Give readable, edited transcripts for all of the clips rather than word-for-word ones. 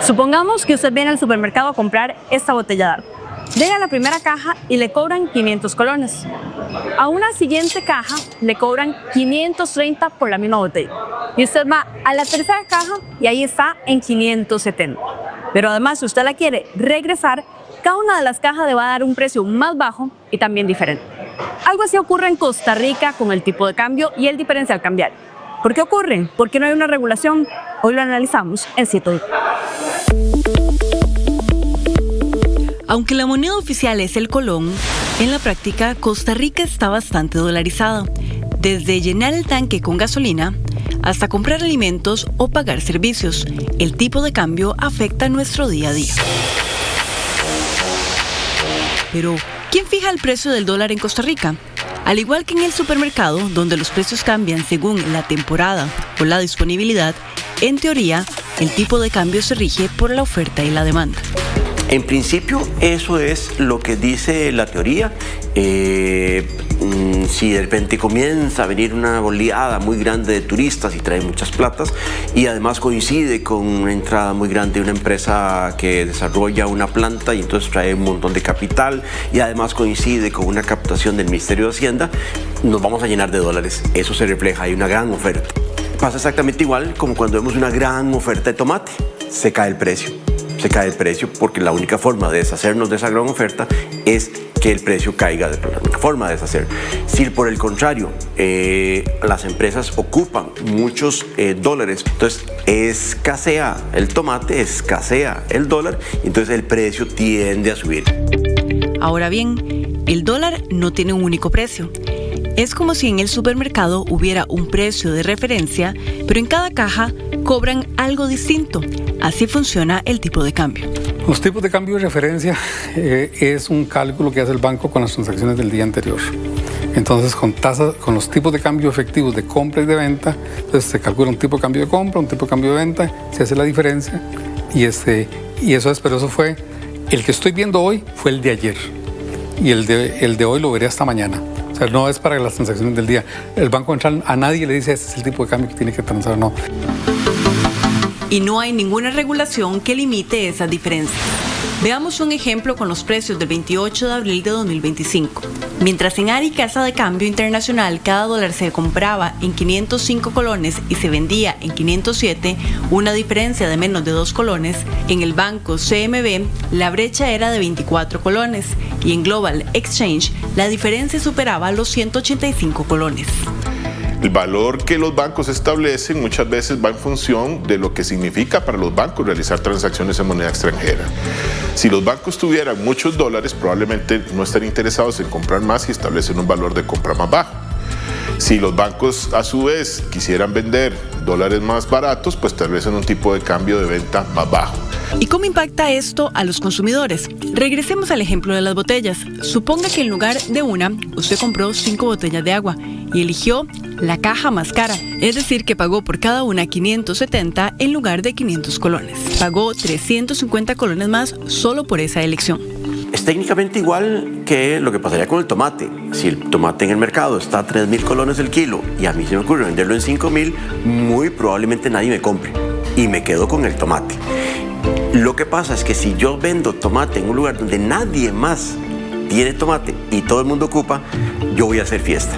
Supongamos que usted viene al supermercado a comprar esta botella de agua. Llega a la primera caja y le cobran 500 colones. A una siguiente caja le cobran 530 por la misma botella. Y usted va a la tercera caja y ahí está en 570. Pero además, si usted la quiere regresar, cada una de las cajas le va a dar un precio más bajo y también diferente. Algo así ocurre en Costa Rica con el tipo de cambio y el diferencial cambiario. ¿Por qué ocurre? ¿Por qué no hay una regulación? Hoy lo analizamos en Cito. Aunque la moneda oficial es el colón, en la práctica Costa Rica está bastante dolarizada, desde llenar el tanque con gasolina hasta comprar alimentos o pagar servicios. El tipo de cambio afecta nuestro día a día. Pero, ¿quién fija el precio del dólar en Costa Rica? Al igual que en el supermercado, donde los precios cambian según la temporada o la disponibilidad, en teoría, el tipo de cambio se rige por la oferta y la demanda. En principio, eso es lo que dice la teoría. Si de repente comienza a venir una oleada muy grande de turistas y trae muchas platas, y además coincide con una entrada muy grande de una empresa que desarrolla una planta y entonces trae un montón de capital, y además coincide con una captación del Ministerio de Hacienda, nos vamos a llenar de dólares. Eso se refleja, hay una gran oferta. Pasa exactamente igual como cuando vemos una gran oferta de tomate, se cae el precio. Se cae el precio porque la única forma de deshacernos de esa gran oferta es que el precio caiga, la única forma de deshacer. Si por el contrario las empresas ocupan muchos dólares, entonces escasea el tomate, escasea el dólar, entonces el precio tiende a subir. Ahora bien, el dólar no tiene un único precio. Es como si en el supermercado hubiera un precio de referencia, pero en cada caja cobran algo distinto. Así funciona el tipo de cambio. Los tipos de cambio de referencia es un cálculo que hace el banco con las transacciones del día anterior. Entonces, con los tipos de cambio efectivos de compra y de venta, entonces se calcula un tipo de cambio de compra, un tipo de cambio de venta, se hace la diferencia y pero eso fue, el que estoy viendo hoy fue el de ayer y el de hoy lo veré hasta mañana. O sea, no es para las transacciones del día. El Banco Central a nadie le dice este es el tipo de cambio que tiene que transar, no. Y no hay ninguna regulación que limite esas diferencias. Veamos un ejemplo con los precios del 28 de abril de 2025. Mientras en ARI Casa de Cambio Internacional cada dólar se compraba en 505 colones y se vendía en 507, una diferencia de menos de 2 colones, en el banco CMB la brecha era de 24 colones y en Global Exchange la diferencia superaba los 185 colones. El valor que los bancos establecen muchas veces va en función de lo que significa para los bancos realizar transacciones en moneda extranjera. Si los bancos tuvieran muchos dólares, probablemente no estarían interesados en comprar más y establecen un valor de compra más bajo. Si los bancos a su vez quisieran vender dólares más baratos, pues establecen un tipo de cambio de venta más bajo. ¿Y cómo impacta esto a los consumidores? Regresemos al ejemplo de las botellas. Suponga que en lugar de una, usted compró 5 botellas de agua y eligió la caja más cara, es decir, que pagó por cada una 570 en lugar de 500 colones. Pagó 350 colones más solo por esa elección. Es técnicamente igual que lo que pasaría con el tomate. Si el tomate en el mercado está a 3.000 colones el kilo y a mí se me ocurre venderlo en 5.000, muy probablemente nadie me compre y me quedo con el tomate. Lo que pasa es que si yo vendo tomate en un lugar donde nadie más tiene tomate y todo el mundo ocupa, yo voy a hacer fiesta.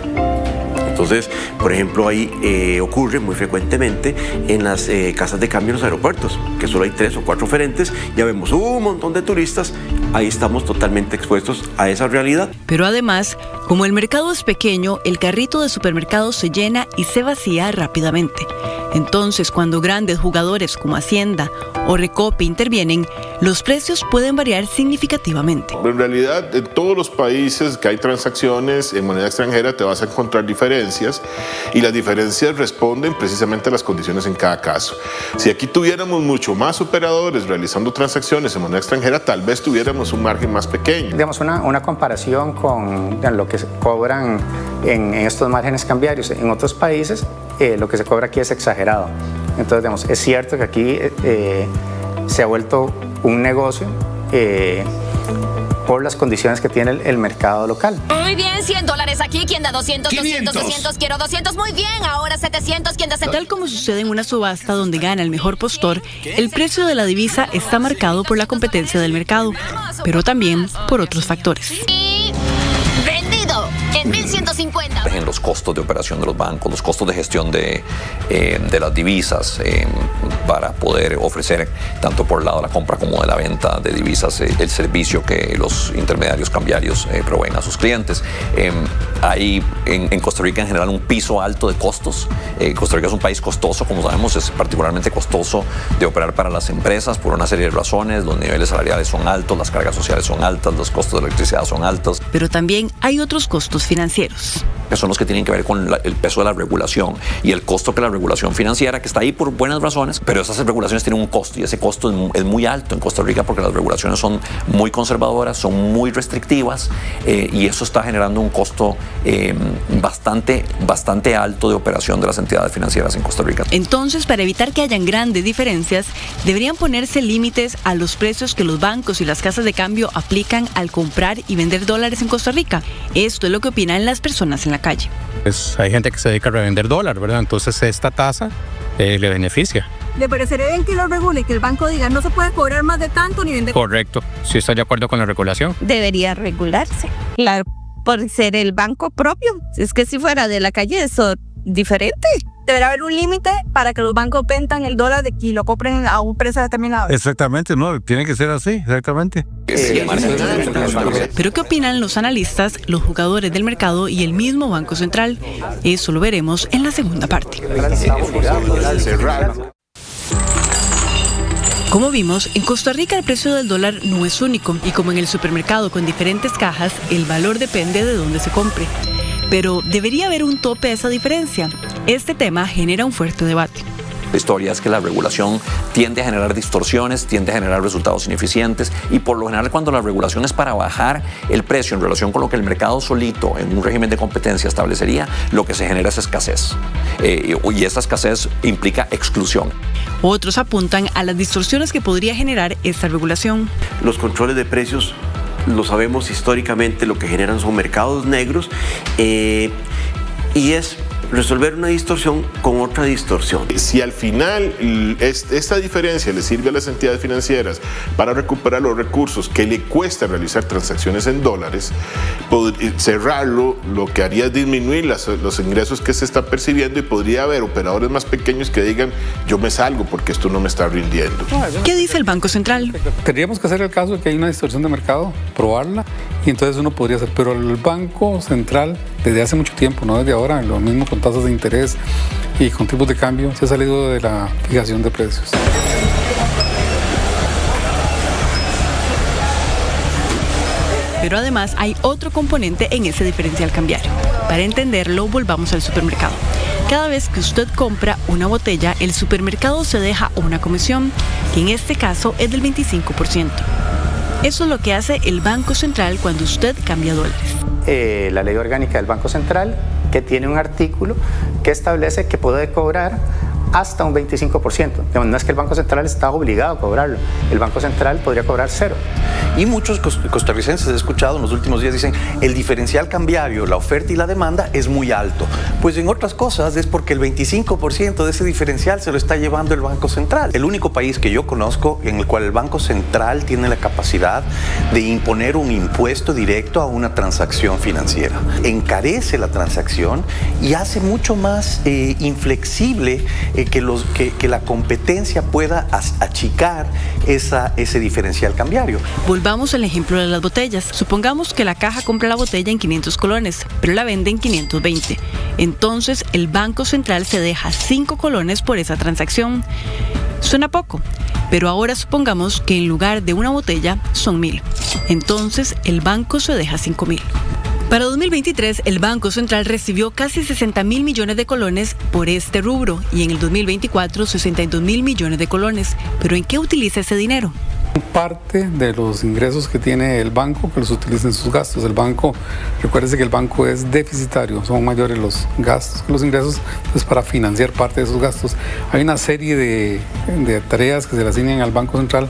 Entonces, por ejemplo, ahí ocurre muy frecuentemente en las casas de cambio en los aeropuertos, que solo hay 3 o 4 oferentes, ya vemos un montón de turistas, ahí estamos totalmente expuestos a esa realidad. Pero además, como el mercado es pequeño, el carrito de supermercado se llena y se vacía rápidamente. Entonces, cuando grandes jugadores como Hacienda o Recope intervienen, los precios pueden variar significativamente. En realidad, en todos los países que hay transacciones en moneda extranjera te vas a encontrar diferencias y las diferencias responden precisamente a las condiciones en cada caso. Si aquí tuviéramos mucho más operadores realizando transacciones en moneda extranjera, tal vez tuviéramos un margen más pequeño. Digamos, una comparación con lo que se cobran en estos márgenes cambiarios en otros países, lo que se cobra aquí es exagerado. Entonces, digamos, es cierto que aquí se ha vuelto un negocio por las condiciones que tiene el mercado local. Muy bien, $100 aquí, ¿quién da 200? 200, 200, quiero 200, muy bien, ahora 700, ¿quién da 700? Tal como sucede en una subasta donde gana el mejor postor, el precio de la divisa está marcado por la competencia del mercado, pero también por otros factores. Y vendido en 1150. En los costos de operación de los bancos, los costos de gestión de las divisas para poder ofrecer tanto por el lado de la compra como de la venta de divisas el servicio que los intermediarios cambiarios proveen a sus clientes. Hay en Costa Rica en general un piso alto de costos. Costa Rica es un país costoso, como sabemos, es particularmente costoso de operar para las empresas por una serie de razones. Los niveles salariales son altos, las cargas sociales son altas, los costos de electricidad son altos. Pero también hay otros costos financieros, que son los que tienen que ver con el peso de la regulación y el costo que la regulación financiera, que está ahí por buenas razones, pero esas regulaciones tienen un costo y ese costo es muy alto en Costa Rica porque las regulaciones son muy conservadoras, son muy restrictivas y eso está generando un costo bastante alto de operación de las entidades financieras en Costa Rica. Entonces, para evitar que hayan grandes diferencias, deberían ponerse límites a los precios que los bancos y las casas de cambio aplican al comprar y vender dólares en Costa Rica. Esto es lo que opinan las personas en la calle. Pues hay gente que se dedica a revender dólar, ¿verdad? Entonces esta tasa le beneficia. ¿Le parecería bien que lo regule, que el banco diga no se puede cobrar más de tanto ni vender? Correcto, si está de acuerdo con la regulación. Debería regularse, claro, por ser el banco propio. Es que si fuera de la calle eso diferente. Debería haber un límite para que los bancos vendan el dólar y lo compren a un precio determinado. Exactamente, no, tiene que ser así, exactamente. Pero ¿qué opinan los analistas, los jugadores del mercado y el mismo Banco Central? Eso lo veremos en la segunda parte. Como vimos, en Costa Rica el precio del dólar no es único y como en el supermercado con diferentes cajas, el valor depende de dónde se compre. Pero ¿debería haber un tope a esa diferencia? Este tema genera un fuerte debate. La historia es que la regulación tiende a generar distorsiones, tiende a generar resultados ineficientes y por lo general cuando la regulación es para bajar el precio en relación con lo que el mercado solito en un régimen de competencia establecería, lo que se genera es escasez y esa escasez implica exclusión. Otros apuntan a las distorsiones que podría generar esta regulación. Los controles de precios, lo sabemos históricamente, lo que generan son mercados negros y es resolver una distorsión con otra distorsión. Si al final esta diferencia le sirve a las entidades financieras para recuperar los recursos que le cuesta realizar transacciones en dólares, cerrarlo lo que haría es disminuir los ingresos que se está percibiendo y podría haber operadores más pequeños que digan yo me salgo porque esto no me está rindiendo. ¿Qué dice el Banco Central? Tendríamos que hacer el caso de que hay una distorsión de mercado, probarla y entonces uno podría hacer, pero el Banco Central desde hace mucho tiempo, no desde ahora, lo mismo con tasas de interés y con tipos de cambio, se ha salido de la fijación de precios. Pero además hay otro componente en ese diferencial cambiario. Para entenderlo, volvamos al supermercado. Cada vez que usted compra una botella, el supermercado se deja una comisión, que en este caso es del 25%. Eso es lo que hace el Banco Central cuando usted cambia dólares. La ley orgánica del Banco Central, que tiene un artículo que establece que puede cobrar hasta un 25%. No es que el Banco Central está obligado a cobrarlo. El Banco Central podría cobrar 0. Y muchos costarricenses he escuchado en los últimos días dicen el diferencial cambiario, la oferta y la demanda es muy alto. Pues en otras cosas es porque el 25% de ese diferencial se lo está llevando el Banco Central. El único país que yo conozco en el cual el Banco Central tiene la capacidad de imponer un impuesto directo a una transacción financiera. Encarece la transacción y hace mucho más inflexible que la competencia pueda achicar ese diferencial cambiario. Volvamos al ejemplo de las botellas. Supongamos que la caja compra la botella en 500 colones, pero la vende en 520. Entonces, el Banco Central se deja 5 colones por esa transacción. Suena poco, pero ahora supongamos que en lugar de una botella son 1000. Entonces, el banco se deja 5000. Para 2023, el Banco Central recibió casi 60.000 millones de colones por este rubro y en el 2024 62.000 millones de colones. ¿Pero en qué utiliza ese dinero? Parte de los ingresos que tiene el banco que los utiliza en sus gastos. El banco, recuérdese que el banco es deficitario, son mayores los gastos que los ingresos, entonces para financiar parte de esos gastos hay una serie de tareas que se le asignan al Banco Central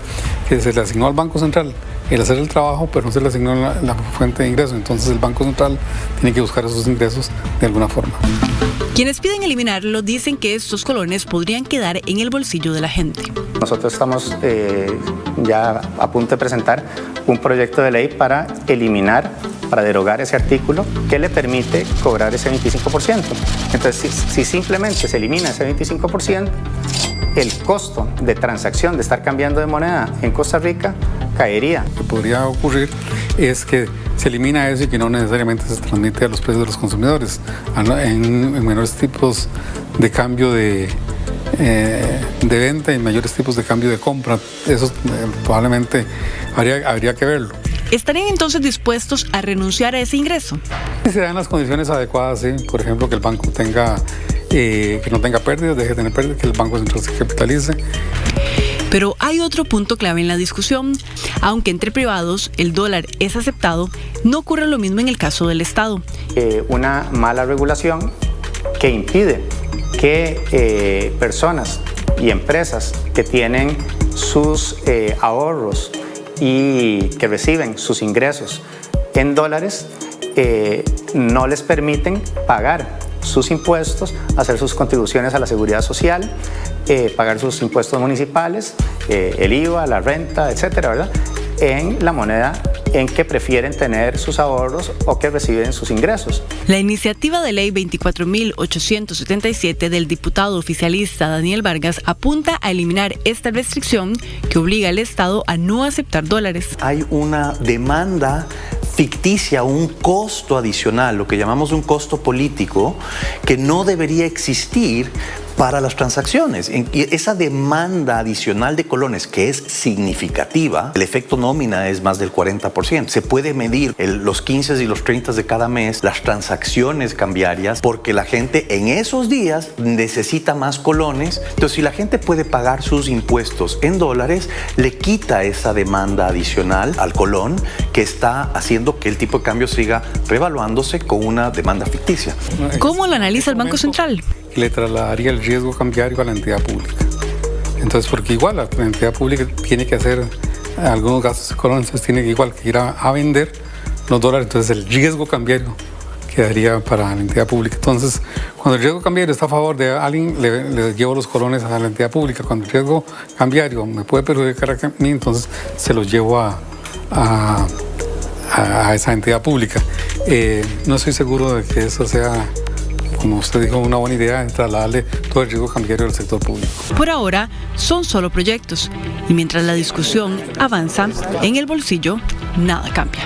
que se le asignó al Banco Central el hacer el trabajo, pero no se le asignó la fuente de ingreso. Entonces el Banco Central tiene que buscar esos ingresos de alguna forma. Quienes piden eliminarlo dicen que estos colones podrían quedar en el bolsillo de la gente. Nosotros estamos ya a punto de presentar un proyecto de ley para derogar ese artículo que le permite cobrar ese 25%. Entonces, si simplemente se elimina ese 25%, el costo de transacción de estar cambiando de moneda en Costa Rica caería. Lo que podría ocurrir es que se elimina eso y que no necesariamente se transmite a los precios de los consumidores, en menores tipos de cambio de venta y mayores tipos de cambio de compra. Eso probablemente habría que verlo. ¿Estarían entonces dispuestos a renunciar a ese ingreso? Si se dan las condiciones adecuadas, sí. Por ejemplo, que el banco que no tenga pérdidas, deje de tener pérdidas, que el Banco Central se capitalice. Pero hay otro punto clave en la discusión. Aunque entre privados el dólar es aceptado, no ocurre lo mismo en el caso del Estado. Una mala regulación que impide que personas y empresas que tienen sus ahorros y que reciben sus ingresos en dólares no les permiten pagar sus impuestos, hacer sus contribuciones a la seguridad social, pagar sus impuestos municipales, el IVA, la renta, etcétera, ¿verdad? En la moneda en que prefieren tener sus ahorros o que reciben sus ingresos. La iniciativa de ley 24.877 del diputado oficialista Daniel Vargas apunta a eliminar esta restricción que obliga al Estado a no aceptar dólares. Hay una demanda ficticia, un costo adicional, lo que llamamos un costo político, que no debería existir para las transacciones. Y esa demanda adicional de colones, que es significativa, el efecto nómina es más del 40%. Se puede medir los 15 y los 30 de cada mes, las transacciones cambiarias, porque la gente en esos días necesita más colones. Entonces, si la gente puede pagar sus impuestos en dólares, le quita esa demanda adicional al colón, que está haciendo que el tipo de cambio siga revaluándose con una demanda ficticia. ¿Cómo lo analiza el Banco Central? Le trasladaría el riesgo cambiario a la entidad pública. Entonces, porque igual la entidad pública tiene que hacer algunos gastos de colones, entonces tiene que igual que ir a vender los dólares, entonces el riesgo cambiario quedaría para la entidad pública. Entonces, cuando el riesgo cambiario está a favor de alguien, le llevo los colones a la entidad pública. Cuando el riesgo cambiario me puede perjudicar a mí, entonces se los llevo a esa entidad pública. No estoy seguro de que eso sea, como usted dijo, una buena idea de trasladarle todo el riesgo cambiario al sector público. Por ahora, son solo proyectos. Y mientras la discusión avanza, en el bolsillo, nada cambia.